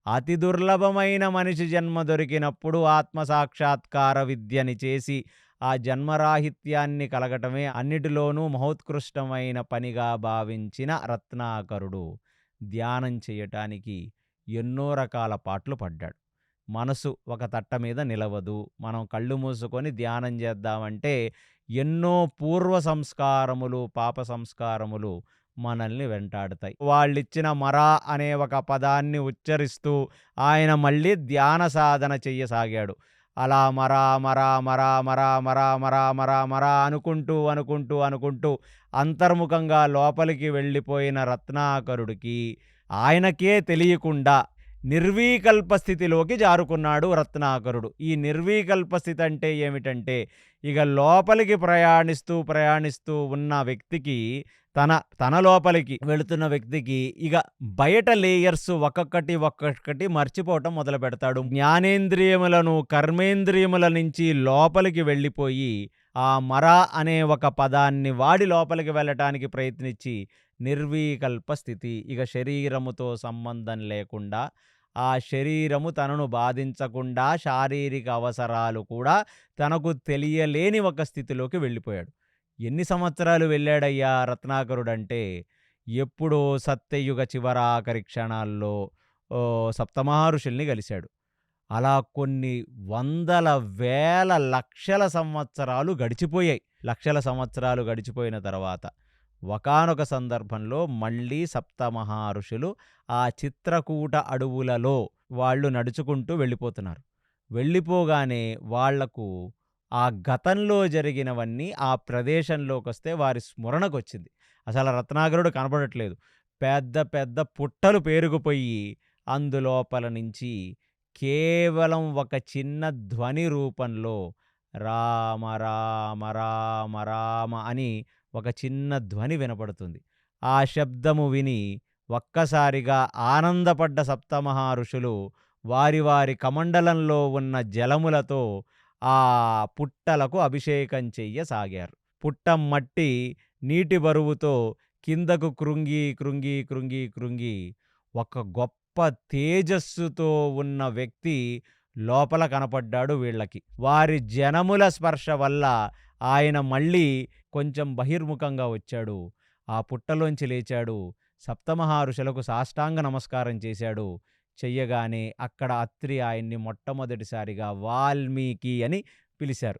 అతి దుర్లభమైన మనిషి జన్మ దొరికినప్పుడు ఆత్మసాక్షాత్కార విద్యని చేసి ఆ జన్మరాహిత్యాన్ని కలగటమే అన్నిటిలోనూ మహోత్కృష్టమైన పనిగా భావించిన రత్నాకరుడు ధ్యానం చేయటానికి ఎన్నో రకాల పాట్లు పడ్డాడు. మనసు ఒక తట్ట మీద నిలవదు. మనం కళ్ళు మూసుకొని ధ్యానం చేద్దామంటే ఎన్నో పూర్వ సంస్కారములు, పాప సంస్కారములు మనల్ని వెంటాడుతాయి. వాళ్ళిచ్చిన మరా అనే ఒక పదాన్ని ఉచ్చరిస్తూ ఆయన మళ్ళీ ధ్యాన సాధన చెయ్యసాగాడు. అలా మరా, మరా, మరా, మరా, మరా, మరా, మరా, మరా అనుకుంటూ అంతర్ముఖంగా లోపలికి వెళ్ళిపోయిన రత్నాకరుడికి ఆయనకే తెలియకుండా నిర్వికల్ప స్థితిలోకి జారుకున్నాడు రత్నాకరుడు. ఈ నిర్వికల్ప స్థితి అంటే ఏమిటంటే, ఇక లోపలికి ప్రయాణిస్తూ ఉన్న వ్యక్తికి తన లోపలికి వెళుతున్న వ్యక్తికి ఇక బయట లేయర్స్ ఒక్కొక్కటి మర్చిపోవటం మొదలుపెడతాడు. జ్ఞానేంద్రియములను, కర్మేంద్రియముల నుంచి లోపలికి వెళ్ళిపోయి, ఆ మర అనే ఒక పదాన్ని వాడి లోపలికి వెళ్ళటానికి ప్రయత్నించి నిర్వికల్ప స్థితి. ఇక శరీరముతో సంబంధం లేకుండా, ఆ శరీరము తనను బాధించకుండా శారీరక అవసరాలు కూడా తనకు తెలియలేని ఒక స్థితిలోకి వెళ్ళిపోయాడు. ఎన్ని సంవత్సరాలు వెళ్ళాడయ్యా రత్నాకరుడంటే, ఎప్పుడో సత్యయుగ చివరాఖరి క్షణాల్లో సప్తమహర్షుల్ని కలిశాడు. అలా కొన్ని వందల, వేల, లక్షల సంవత్సరాలు గడిచిపోయాయి. లక్షల సంవత్సరాలు గడిచిపోయిన తర్వాత ఒకానొక సందర్భంలో మళ్ళీ సప్తమహర్షులు ఆ చిత్రకూట అడవులలో వాళ్ళు నడుచుకుంటూ వెళ్ళిపోతున్నారు. వెళ్ళిపోగానే వాళ్లకు ఆ గతంలో జరిగినవన్నీ ఆ ప్రదేశంలోకొస్తే వారి స్మరణకొచ్చింది. అసలు రత్నాకరుడు కనపడట్లేదు. పెద్ద పెద్ద పుట్టలు పేరుకుపోయి అందులోపల నుంచి కేవలం ఒక చిన్న ధ్వని రూపంలో రామ రామ రామ రామ అని ఒక చిన్న ధ్వని వినపడుతుంది. ఆ శబ్దము విని ఒక్కసారిగా ఆనందపడ్డ సప్తమహర్షులు వారి వారి కమండలంలో ఉన్న జలములతో ఆ పుట్టలకు అభిషేకం చెయ్యసాగారు. పుట్ట మట్టి నీటి బరువుతో కిందకు కృంగి ఒక గొప్ప తేజస్సుతో ఉన్న వ్యక్తి లోపల కనపడ్డాడు వీళ్ళకి. వారి జనముల స్పర్శ వల్ల ఆయన మళ్ళీ కొంచెం బహిర్ముఖంగా వచ్చాడు. ఆ పుట్టలోంచి లేచాడు. సప్తమహర్షులకు సాష్టాంగ నమస్కారం చేశాడు. చెయ్యగానే అక్కడ అత్రి ఆయన్ని మొట్టమొదటిసారిగా వాల్మీకి అని పిలిచారు.